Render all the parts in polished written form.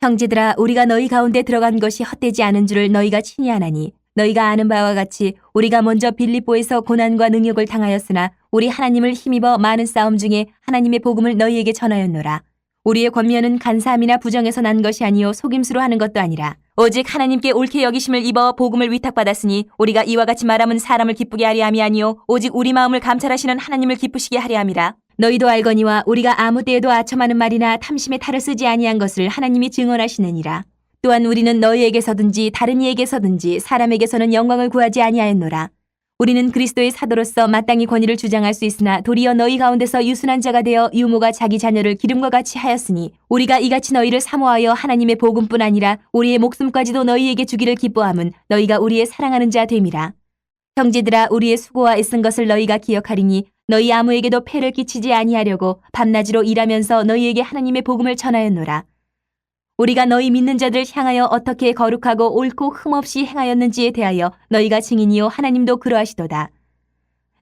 형제들아, 우리가 너희 가운데 들어간 것이 헛되지 않은 줄을 너희가 친히 아나니 너희가 아는 바와 같이 우리가 먼저 빌립보에서 고난과 능욕을 당하였으나 우리 하나님을 힘입어 많은 싸움 중에 하나님의 복음을 너희에게 전하였노라. 우리의 권면은 간사함이나 부정에서 난 것이 아니요 속임수로 하는 것도 아니라 오직 하나님께 옳게 여기심을 입어 복음을 위탁받았으니 우리가 이와 같이 말함은 사람을 기쁘게 하려 함이 아니요 오직 우리 마음을 감찰하시는 하나님을 기쁘시게 하려 함이라. 너희도 알거니와 우리가 아무 때에도 아첨하는 말이나 탐심의 탈을 쓰지 아니한 것을 하나님이 증언하시느니라. 또한 우리는 너희에게서든지 다른 이에게서든지 사람에게서는 영광을 구하지 아니하였노라. 우리는 그리스도의 사도로서 마땅히 권위를 주장할 수 있으나 도리어 너희 가운데서 유순한 자가 되어 유모가 자기 자녀를 기름과 같이 하였으니 우리가 이같이 너희를 사모하여 하나님의 복음뿐 아니라 우리의 목숨까지도 너희에게 주기를 기뻐함은 너희가 우리의 사랑하는 자 됨이라. 형제들아, 우리의 수고와 애쓴 것을 너희가 기억하리니 너희 아무에게도 폐를 끼치지 아니하려고 밤낮으로 일하면서 너희에게 하나님의 복음을 전하였노라. 우리가 너희 믿는 자들 향하여 어떻게 거룩하고 옳고 흠없이 행하였는지에 대하여 너희가 증인이요 하나님도 그러하시도다.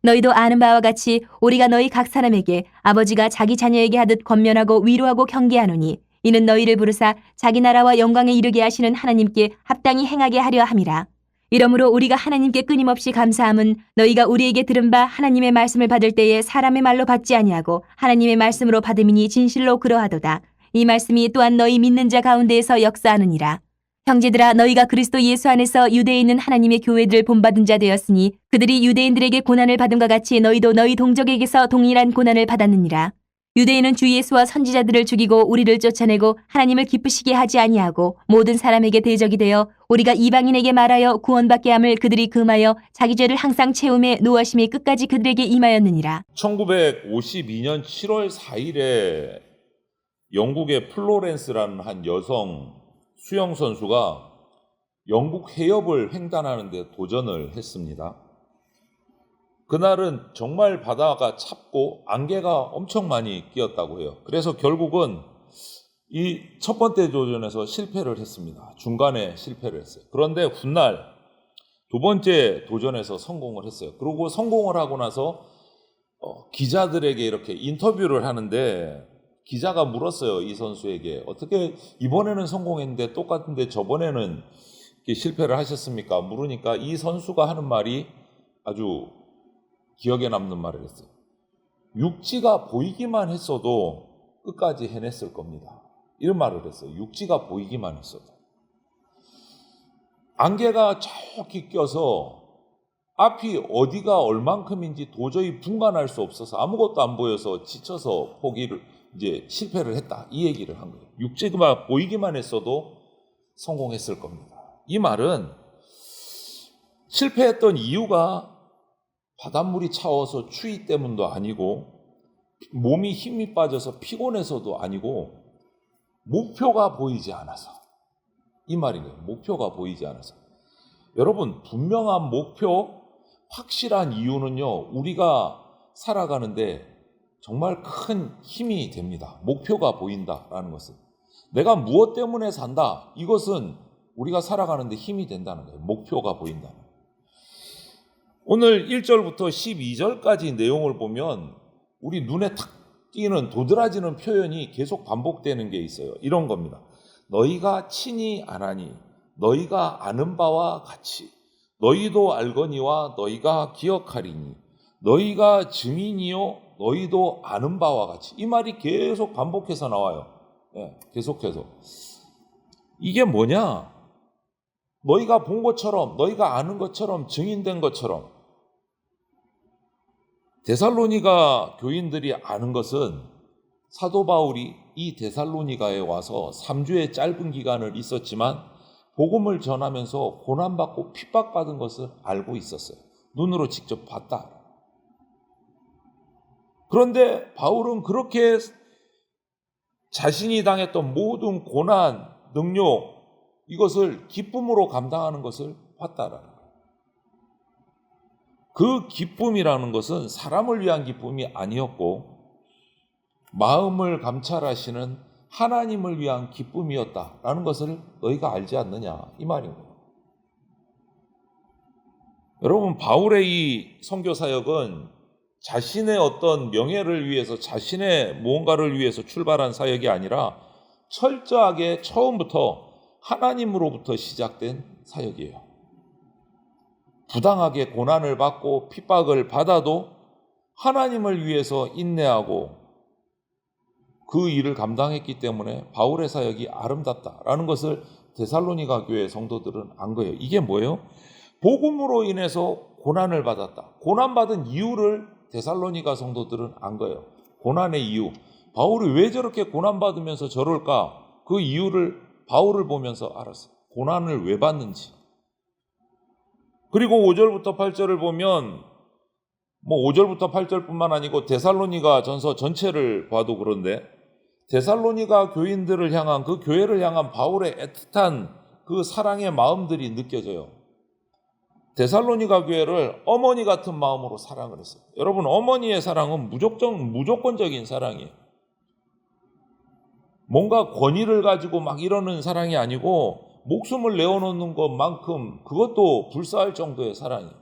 너희도 아는 바와 같이 우리가 너희 각 사람에게 아버지가 자기 자녀에게 하듯 권면하고 위로하고 경계하노니 이는 너희를 부르사 자기 나라와 영광에 이르게 하시는 하나님께 합당히 행하게 하려 함이라. 이러므로 우리가 하나님께 끊임없이 감사함은 너희가 우리에게 들은 바 하나님의 말씀을 받을 때에 사람의 말로 받지 아니하고 하나님의 말씀으로 받음이니 진실로 그러하도다. 이 말씀이 또한 너희 믿는 자 가운데에서 역사하느니라. 형제들아, 너희가 그리스도 예수 안에서 유대에 있는 하나님의 교회들을 본받은 자 되었으니 그들이 유대인들에게 고난을 받음과 같이 너희도 너희 동족에게서 동일한 고난을 받았느니라. 유대인은 주 예수와 선지자들을 죽이고 우리를 쫓아내고 하나님을 기쁘시게 하지 아니하고 모든 사람에게 대적이 되어 우리가 이방인에게 말하여 구원받게 함을 그들이 금하여 자기 죄를 항상 채움에 노하심이 끝까지 그들에게 임하였느니라. 1952년 7월 4일에 영국의 플로렌스라는 한 여성 수영 선수가 영국 해협을 횡단하는 데 도전을 했습니다. 그날은 정말 바다가 찹고 안개가 엄청 많이 끼었다고 해요. 그래서 결국은 이 첫 번째 도전에서 실패를 했습니다. 중간에 실패를 했어요. 그런데 훗날 두 번째 도전에서 성공을 했어요. 그리고 성공을 하고 나서 기자들에게 이렇게 인터뷰를 하는데 기자가 물었어요. 이 선수에게 어떻게 이번에는 성공했는데 똑같은데 저번에는 실패를 하셨습니까? 물으니까 이 선수가 하는 말이 아주 기억에 남는 말을 했어요. 육지가 보이기만 했어도 끝까지 해냈을 겁니다. 이런 말을 했어요. 육지가 보이기만 했어도. 안개가 저기 껴서 앞이 어디가 얼만큼인지 도저히 분간할 수 없어서 아무것도 안 보여서 지쳐서 실패를 했다. 이 얘기를 한 거예요. 육지가 보이기만 했어도 성공했을 겁니다. 이 말은 실패했던 이유가 바닷물이 차워서 추위 때문도 아니고 몸이 힘이 빠져서 피곤해서도 아니고 목표가 보이지 않아서, 이 말이에요. 목표가 보이지 않아서. 여러분, 분명한 목표, 확실한 이유는요, 우리가 살아가는데 정말 큰 힘이 됩니다. 목표가 보인다라는 것은. 내가 무엇 때문에 산다, 이것은 우리가 살아가는데 힘이 된다는 거예요. 목표가 보인다는 거예요. 오늘 1절부터 12절까지 내용을 보면 우리 눈에 탁 띄는 도드라지는 표현이 계속 반복되는 게 있어요. 이런 겁니다. 너희가 친히 아나니 너희가 아는 바와 같이 너희도 알거니와 너희가 기억하리니 너희가 증인이요 너희도 아는 바와 같이. 이 말이 계속 반복해서 나와요. 계속해서. 이게 뭐냐? 너희가 본 것처럼, 너희가 아는 것처럼, 증인된 것처럼. 데살로니가 교인들이 아는 것은 사도 바울이 이 데살로니가에 와서 3주의 짧은 기간을 있었지만 복음을 전하면서 고난받고 핍박받은 것을 알고 있었어요. 눈으로 직접 봤다. 그런데 바울은 그렇게 자신이 당했던 모든 고난, 능욕, 이것을 기쁨으로 감당하는 것을 봤다라는 거예요. 그 기쁨이라는 것은 사람을 위한 기쁨이 아니었고 마음을 감찰하시는 하나님을 위한 기쁨이었다라는 것을 너희가 알지 않느냐, 이 말입니다. 여러분, 바울의 이 선교 사역은 자신의 어떤 명예를 위해서, 자신의 무언가를 위해서 출발한 사역이 아니라 철저하게 처음부터 하나님으로부터 시작된 사역이에요. 부당하게 고난을 받고 핍박을 받아도 하나님을 위해서 인내하고 그 일을 감당했기 때문에 바울의 사역이 아름답다라는 것을 데살로니가 교회 성도들은 안 거예요. 이게 뭐예요? 복음으로 인해서 고난을 받았다. 고난받은 이유를 데살로니가 성도들은 안 거예요. 고난의 이유. 바울이 왜 저렇게 고난받으면서 저럴까? 그 이유를 바울을 보면서 알았어요. 고난을 왜 받는지. 그리고 5절부터 8절을 보면 5절부터 8절뿐만 아니고 데살로니가 전서 전체를 봐도 그런데 데살로니가 교인들을 향한 그 교회를 향한 바울의 애틋한 그 사랑의 마음들이 느껴져요. 데살로니가 교회를 어머니 같은 마음으로 사랑을 했어요. 여러분, 어머니의 사랑은 무조건적인 사랑이에요. 뭔가 권위를 가지고 막 이러는 사랑이 아니고 목숨을 내어놓는 것만큼 그것도 불사할 정도의 사랑이에요.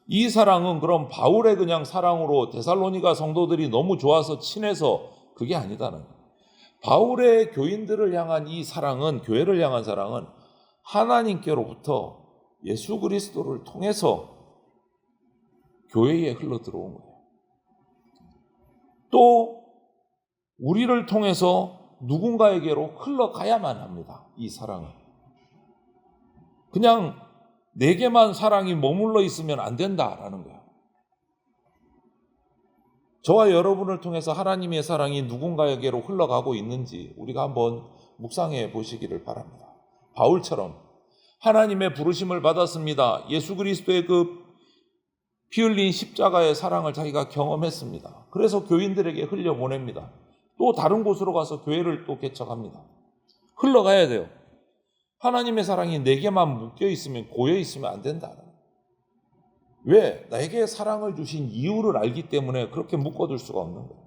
이 사랑은 그럼 바울의 그냥 사랑으로 데살로니가 성도들이 너무 좋아서 친해서 그게 아니다는 거예요. 바울의 교인들을 향한 이 사랑은, 교회를 향한 사랑은 하나님께로부터 예수 그리스도를 통해서 교회에 흘러 들어온 거예요. 또 우리를 통해서 누군가에게로 흘러가야만 합니다. 이 사랑은. 그냥 내게만 사랑이 머물러 있으면 안 된다라는 거예요. 저와 여러분을 통해서 하나님의 사랑이 누군가에게로 흘러가고 있는지 우리가 한번 묵상해 보시기를 바랍니다. 바울처럼 하나님의 부르심을 받았습니다. 예수 그리스도의 그 피 흘린 십자가의 사랑을 자기가 경험했습니다. 그래서 교인들에게 흘려보냅니다. 또 다른 곳으로 가서 교회를 또 개척합니다. 흘러가야 돼요. 하나님의 사랑이 내게만 묶여 있으면, 고여 있으면 안 된다. 왜? 나에게 사랑을 주신 이유를 알기 때문에 그렇게 묶어둘 수가 없는 거예요.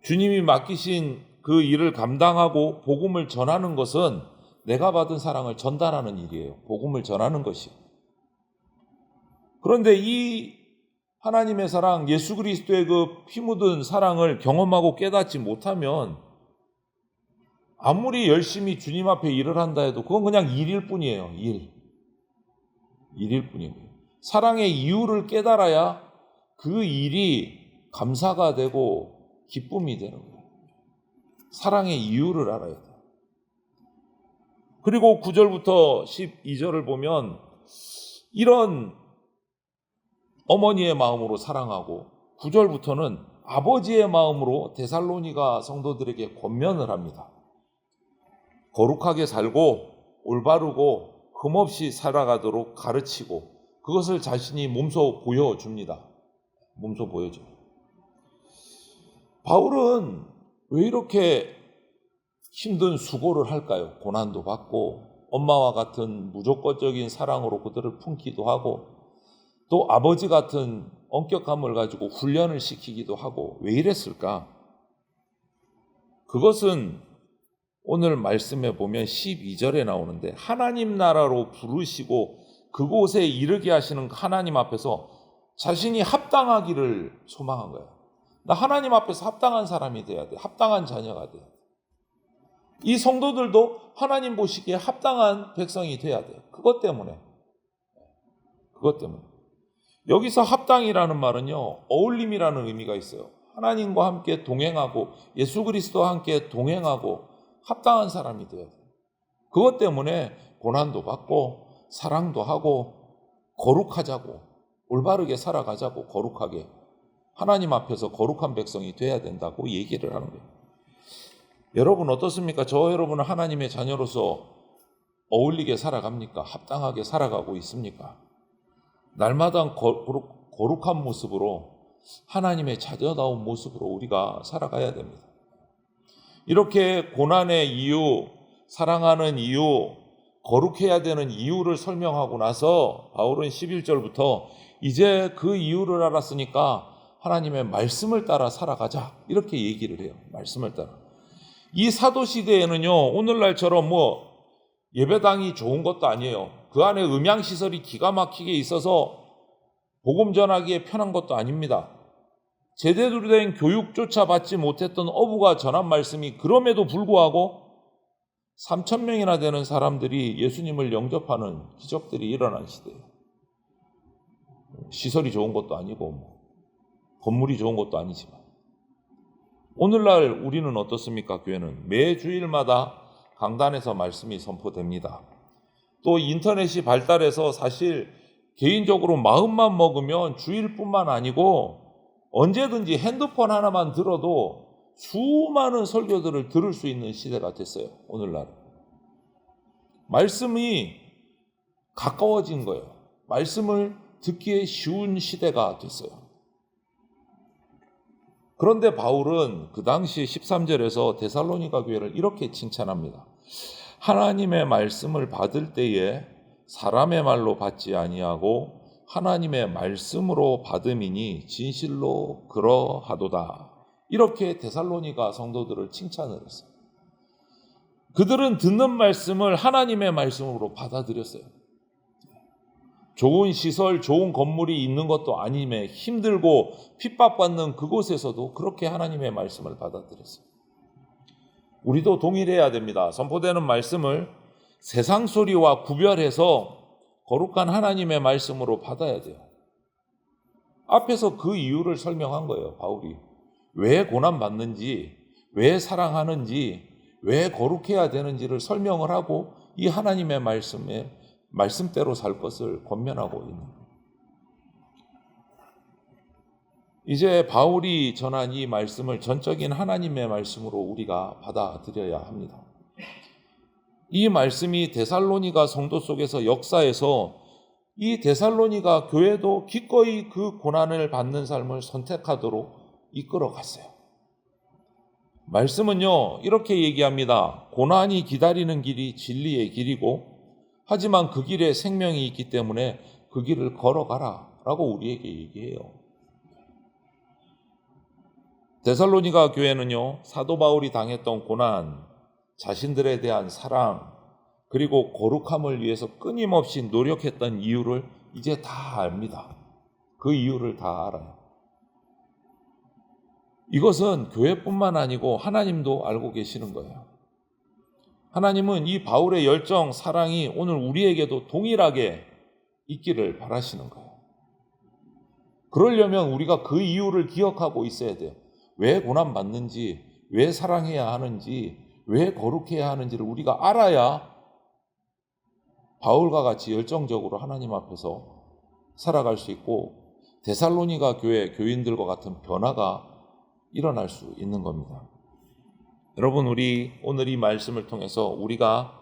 주님이 맡기신 그 일을 감당하고 복음을 전하는 것은 내가 받은 사랑을 전달하는 일이에요. 복음을 전하는 것이. 그런데 이 하나님의 사랑, 예수 그리스도의 그 피 묻은 사랑을 경험하고 깨닫지 못하면 아무리 열심히 주님 앞에 일을 한다 해도 그건 그냥 일일 뿐이에요. 일일 뿐이에요. 사랑의 이유를 깨달아야 그 일이 감사가 되고 기쁨이 되는 거예요. 사랑의 이유를 알아야 돼요. 그리고 9절부터 12절을 보면 이런 어머니의 마음으로 사랑하고 9절부터는 아버지의 마음으로 데살로니가 성도들에게 권면을 합니다. 거룩하게 살고 올바르고 흠없이 살아가도록 가르치고 그것을 자신이 몸소 보여줍니다. 몸소 보여줘요. 바울은 왜 이렇게 힘든 수고를 할까요? 고난도 받고 엄마와 같은 무조건적인 사랑으로 그들을 품기도 하고 또 아버지 같은 엄격함을 가지고 훈련을 시키기도 하고 왜 이랬을까? 그것은 오늘 말씀에 보면 12절에 나오는데 하나님 나라로 부르시고 그곳에 이르게 하시는 하나님 앞에서 자신이 합당하기를 소망한 거예요. 나 하나님 앞에서 합당한 사람이 돼야 돼. 합당한 자녀가 돼야 돼. 이 성도들도 하나님 보시기에 합당한 백성이 돼야 돼요. 그것 때문에. 여기서 합당이라는 말은요, 어울림이라는 의미가 있어요. 하나님과 함께 동행하고 예수 그리스도와 함께 동행하고 합당한 사람이 돼야 돼요. 그것 때문에 고난도 받고 사랑도 하고 거룩하자고 올바르게 살아가자고 거룩하게 하나님 앞에서 거룩한 백성이 돼야 된다고 얘기를 하는 거예요. 여러분 어떻습니까? 저 여러분은 하나님의 자녀로서 어울리게 살아갑니까? 합당하게 살아가고 있습니까? 날마다 거룩한 모습으로 하나님의 자녀다운 모습으로 우리가 살아가야 됩니다. 이렇게 고난의 이유, 사랑하는 이유, 거룩해야 되는 이유를 설명하고 나서 바울은 11절부터 이제 그 이유를 알았으니까 하나님의 말씀을 따라 살아가자 이렇게 얘기를 해요. 말씀을 따라. 이 사도시대에는요 오늘날처럼 예배당이 좋은 것도 아니에요. 그 안에 음향시설이 기가 막히게 있어서 복음 전하기에 편한 것도 아닙니다. 제대로 된 교육조차 받지 못했던 어부가 전한 말씀이 그럼에도 불구하고 3,000명이나 되는 사람들이 예수님을 영접하는 기적들이 일어난 시대예요. 시설이 좋은 것도 아니고 건물이 좋은 것도 아니지만 오늘날 우리는 어떻습니까? 교회는 매 주일마다 강단에서 말씀이 선포됩니다. 또 인터넷이 발달해서 사실 개인적으로 마음만 먹으면 주일뿐만 아니고 언제든지 핸드폰 하나만 들어도 수많은 설교들을 들을 수 있는 시대가 됐어요. 오늘날 말씀이 가까워진 거예요. 말씀을 듣기에 쉬운 시대가 됐어요. 그런데 바울은 그 당시 13절에서 데살로니가 교회를 이렇게 칭찬합니다. 하나님의 말씀을 받을 때에 사람의 말로 받지 아니하고 하나님의 말씀으로 받음이니 진실로 그러하도다. 이렇게 데살로니가 성도들을 칭찬을 했어요. 그들은 듣는 말씀을 하나님의 말씀으로 받아들였어요. 좋은 시설, 좋은 건물이 있는 것도 아님에 힘들고 핍박받는 그곳에서도 그렇게 하나님의 말씀을 받아들였어요. 우리도 동일해야 됩니다. 선포되는 말씀을 세상 소리와 구별해서 거룩한 하나님의 말씀으로 받아야 돼요. 앞에서 그 이유를 설명한 거예요, 바울이. 왜 고난받는지, 왜 사랑하는지, 왜 거룩해야 되는지를 설명을 하고 이 하나님의 말씀대로 살 것을 권면하고 있는 거예요. 이제 바울이 전한 이 말씀을 전적인 하나님의 말씀으로 우리가 받아들여야 합니다. 이 말씀이 데살로니가 성도 속에서 역사해서 이 데살로니가 교회도 기꺼이 그 고난을 받는 삶을 선택하도록 이끌어 갔어요. 말씀은요, 이렇게 얘기합니다. 고난이 기다리는 길이 진리의 길이고 하지만 그 길에 생명이 있기 때문에 그 길을 걸어가라 라고 우리에게 얘기해요. 데살로니가 교회는요, 사도 바울이 당했던 고난, 자신들에 대한 사랑, 그리고 거룩함을 위해서 끊임없이 노력했던 이유를 이제 다 압니다. 그 이유를 다 알아요. 이것은 교회뿐만 아니고 하나님도 알고 계시는 거예요. 하나님은 이 바울의 열정, 사랑이 오늘 우리에게도 동일하게 있기를 바라시는 거예요. 그러려면 우리가 그 이유를 기억하고 있어야 돼요. 왜 고난받는지, 왜 사랑해야 하는지, 왜 거룩해야 하는지를 우리가 알아야 바울과 같이 열정적으로 하나님 앞에서 살아갈 수 있고 데살로니가 교회 교인들과 같은 변화가 일어날 수 있는 겁니다. 여러분, 우리 오늘 이 말씀을 통해서 우리가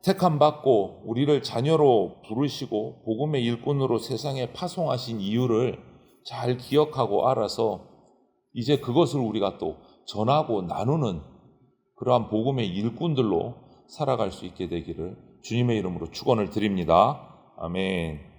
택함 받고 우리를 자녀로 부르시고 복음의 일꾼으로 세상에 파송하신 이유를 잘 기억하고 알아서 이제 그것을 우리가 또 전하고 나누는 그러한 복음의 일꾼들로 살아갈 수 있게 되기를 주님의 이름으로 축원을 드립니다. 아멘.